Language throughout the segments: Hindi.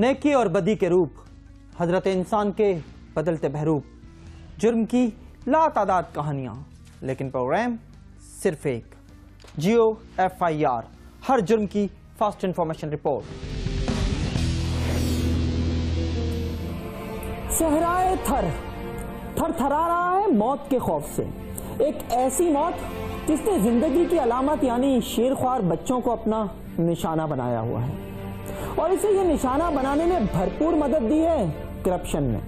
नेकी और बदी के रूप, हजरत इंसान के बदलते बहरूप, जुर्म की लातादाद कहानियां, लेकिन प्रोग्राम सिर्फ एक, जियो FIR, हर जुर्म की फास्ट इंफॉर्मेशन रिपोर्ट। सहराए थर थरथरा रहा है मौत के खौफ से। एक ऐसी मौत जिसने जिंदगी की अलामत यानी शेरख्वार बच्चों को अपना निशाना बनाया हुआ है, और इसे ये निशाना बनाने में भरपूर मदद दी है करप्शन ने।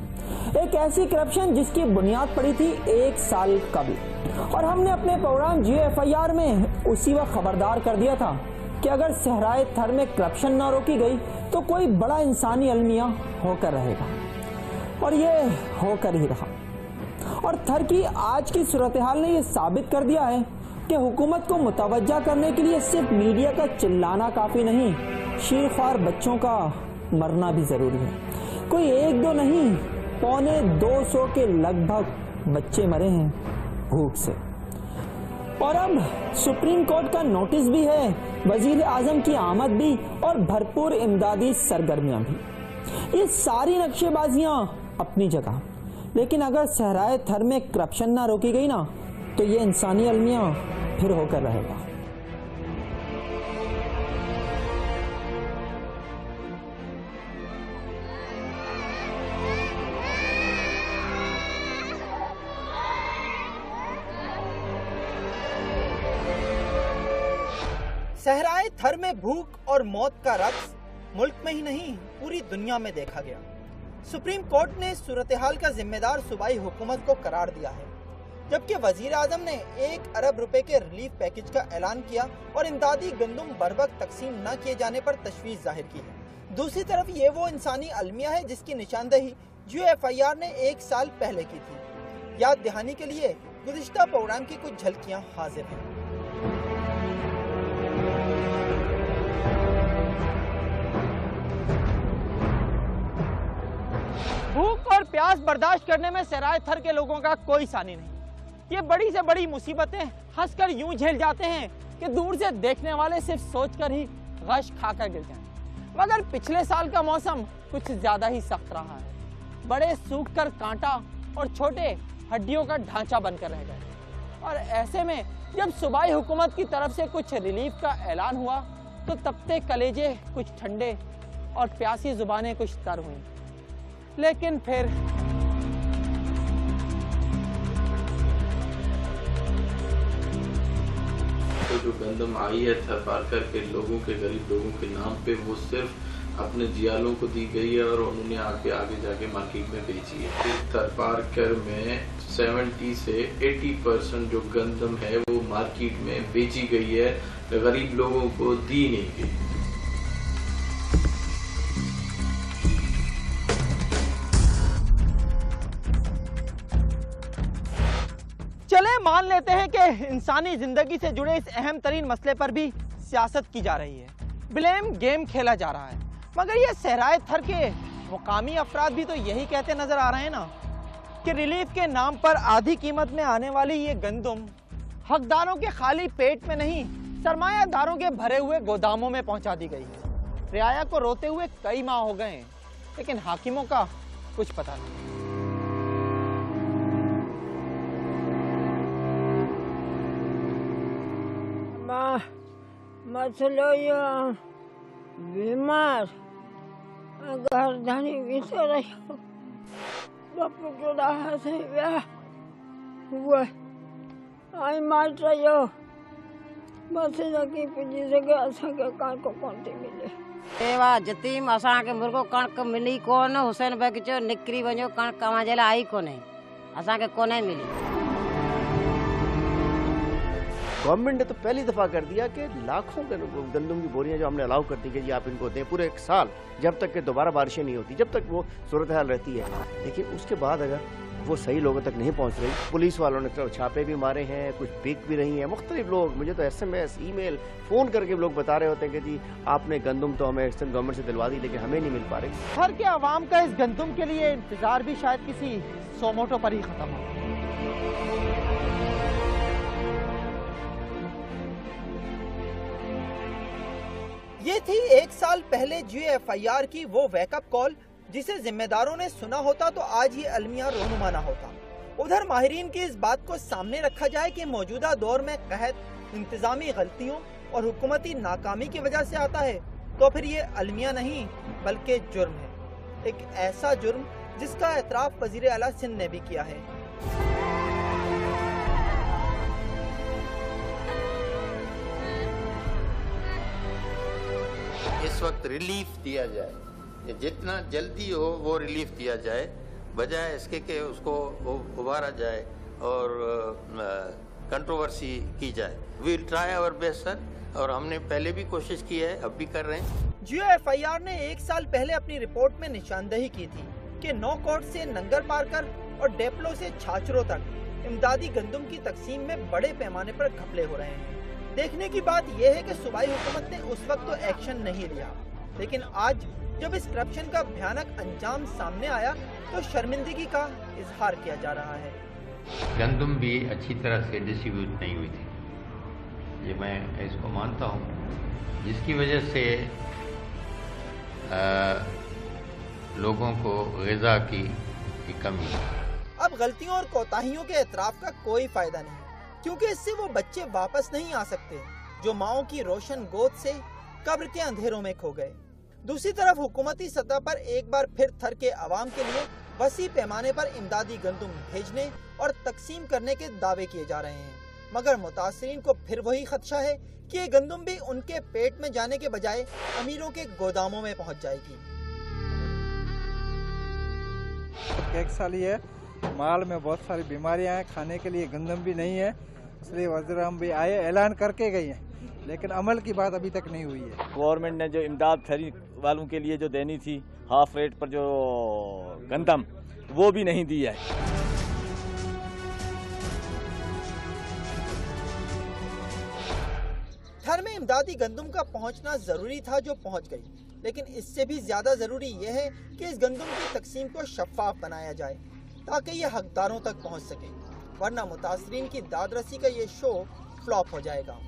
एक ऐसी करप्शन जिसकी बुनियाद पड़ी थी 1 साल कबल, और हमने अपने प्रोग्राम जियो FIR में उसी वक्त खबरदार कर दिया था कि अगर सहराए थर में करप्शन न रोकी गई तो कोई बड़ा इंसानी अलमिया होकर रहेगा, और ये होकर ही रहा। और थर की आज की सूरत हाल ने यह साबित कर दिया है कि हुकूमत को मुतवज्जा करने के लिए सिर्फ मीडिया का चिल्लाना काफी नहीं, शेरख्वार बच्चों का मरना भी जरूरी है। कोई 1-2 नहीं, 250 के लगभग बच्चे मरे हैं भूख से। और अब सुप्रीम कोर्ट का नोटिस भी है, वजीर आजम की आमद भी, और भरपूर इमदादी सरगर्मियां भी। ये सारी नक्शेबाजियां अपनी जगह, लेकिन अगर सहराए थर में करप्शन ना रोकी गई ना तो ये इंसानी अलमिया फिर होकर रहेगा। सहराए थर में भूख और मौत का रक्स मुल्क में ही नहीं पूरी दुनिया में देखा गया। सुप्रीम कोर्ट ने सूरत हाल का जिम्मेदार सूबाई हुकूमत को करार दिया है, जबकि वजीर आजम ने 1 अरब रुपए के रिलीफ पैकेज का ऐलान किया और इमदादी गंदुम बरवक्त तकसीम न किए जाने पर तशवीश जाहिर की है। दूसरी तरफ ये वो इंसानी अलमिया है जिसकी निशानदही जियो FIR ने 1 साल पहले की थी। याद दहानी के लिए गुज़िश्ता प्रोग्राम की कुछ झलकियां हाजिर हैं। भूख और प्यास बर्दाश्त करने में सहराए थर के लोगों का कोई सानी नहीं। ये बड़ी से बड़ी मुसीबतें हंसकर यूं झेल जाते हैं कि दूर से देखने वाले सिर्फ सोचकर ही गश खाकर गिर जाएं। मगर पिछले साल का मौसम कुछ ज्यादा ही सख्त रहा है। बड़े सूख कर कांटा और छोटे हड्डियों का ढांचा बनकर रह गए। और ऐसे में जब सूबाई हुकूमत की तरफ से कुछ रिलीफ का ऐलान हुआ तो तपते कलेजे कुछ ठंडे और प्यासी जुबानें कुछ तर हुई। लेकिन फिर तो जो गंदम आई है थरपारकर के लोगों के, गरीब लोगों के नाम पे, वो सिर्फ अपने जियालों को दी गई है और उन्होंने आगे जाके मार्केट में बेची है। इस थरपारकर में 70 से 80% जो गंदम है वो मार्केट में बेची गई है, गरीब लोगों को दी नहीं गई। चले मान लेते हैं कि इंसानी जिंदगी से जुड़े इस अहम तरीन मसले पर भी सियासत की जा रही है, ब्लेम गेम खेला जा रहा है। मगर ये सहराए थर के मुकामी अफराद भी तो यही कहते नजर आ रहे हैं ना कि रिलीफ के नाम पर आधी कीमत में आने वाली ये गंदम हकदारों के खाली पेट में नहीं, सरमायादारों के भरे हुए गोदामों में पहुंचा दी गई है। रियाया को रोते हुए कई माह हो गए, लेकिन हाकिमों का कुछ पता नहीं। मसलो यो बीमार गर्दनी विसर बापू जोड़ा से हुआ आई मार रही बस लगी पुजी जगह असांखे कणक कोन थी मिले। सेवा जतीम असांखे मुर्गो कणक मिली कोन। हुसैन बेग चयो निकिरी वञो, कणक अव्हां जे लाइ आई कोन्हे, असांखे कोन्हे मिली। गवर्नमेंट ने तो पहली दफा कर दिया कि लाखों गंदम की बोरियां जो हमने अलाउ कर दी कि जी आप इनको दें पूरे 1 साल, जब तक कि दोबारा बारिशें नहीं होती, जब तक वो सूरत हाल रहती है। लेकिन उसके बाद अगर वो सही लोगों तक नहीं पहुंच रही, पुलिस वालों ने तो छापे भी मारे हैं, कुछ बिक भी रही हैं। मुख्तलिफ लोग, मुझे तो SMS, ईमेल, फोन करके लोग बता रहे होते हैं कि जी आपने गंदम तो हमें गवर्नमेंट से दिलवा दी, लेकिन हमें नहीं मिल पा रही। हर के आवाम का इस गंदम के लिए इंतजार भी शायद किसी सोमोटो पर ही खत्म हो। ये थी 1 साल पहले GFIR की वो वेकअप कॉल जिसे जिम्मेदारों ने सुना होता तो आज ये अलमिया रोनुमा ना होता। उधर माहिरीन की इस बात को सामने रखा जाए कि मौजूदा दौर में कहत इंतजामी गलतियों और हुकूमती नाकामी की वजह से आता है तो फिर ये अलमिया नहीं बल्कि जुर्म है। एक ऐसा जुर्म जिसका एतराफ वजीर आला सिंध ने भी किया है। इस वक्त रिलीफ दिया जाए, जितना जल्दी हो वो रिलीफ दिया जाए, बजाय इसके कि उसको उभारा जाए और कंट्रोवर्सी की जाए। We will try our best sir, और हमने पहले भी कोशिश की है, अब भी कर रहे हैं। GFIR ने 1 साल पहले अपनी रिपोर्ट में निशानदेही की थी कि नौकोट से नंगर पारकर और डेपलो से छाछरों तक इमदादी गंदम की तकसीम में बड़े पैमाने पर घपले हो रहे हैं। देखने की बात यह है कि सूबाई हुकूमत ने उस वक्त तो एक्शन नहीं लिया, लेकिन आज जब इस करप्शन का भयानक अंजाम सामने आया तो शर्मिंदगी का इजहार किया जा रहा है। गंदम भी अच्छी तरह से डिस्ट्रीब्यूट नहीं हुई थी, ये मैं इसको मानता हूँ, जिसकी वजह से लोगों को ग़िज़ा की कमी। अब गलतियों और कोताहियों के एतराफ़ का कोई फायदा नहीं, क्योंकि इससे वो बच्चे वापस नहीं आ सकते जो माओ की रोशन गोद से कब्र के अंधेरों में खो गए। दूसरी तरफ हुकूमती सतह पर एक बार फिर थर के अवाम के लिए वसी पैमाने पर इमदादी गंदम भेजने और तकसीम करने के दावे किए जा रहे हैं, मगर मुतासरीन को फिर वही खदशा है कि ये गंदम भी उनके पेट में जाने के बजाय अमीरों के गोदामों में पहुंच जाएगी। एक साल ही है, माल में बहुत सारी बीमारियां हैं, खाने के लिए गंदम भी नहीं है, इसलिए वज़ीर आज़म भी आए, ऐलान करके गए हैं, लेकिन अमल की बात अभी तक नहीं हुई है। गवर्नमेंट ने जो इमदाद फेरी वालों के लिए जो देनी थी हाफ रेट पर जो गंदम, वो भी नहीं दी है। थर में इमदादी गंदम का पहुंचना जरूरी था जो पहुंच गई, लेकिन इससे भी ज्यादा जरूरी यह है कि इस गंदम की तकसीम को शफाफ बनाया जाए ताकि ये हकदारों तक पहुंच सके, वरना मुतासरीन की दादरसी का ये शो फ्लॉप हो जाएगा।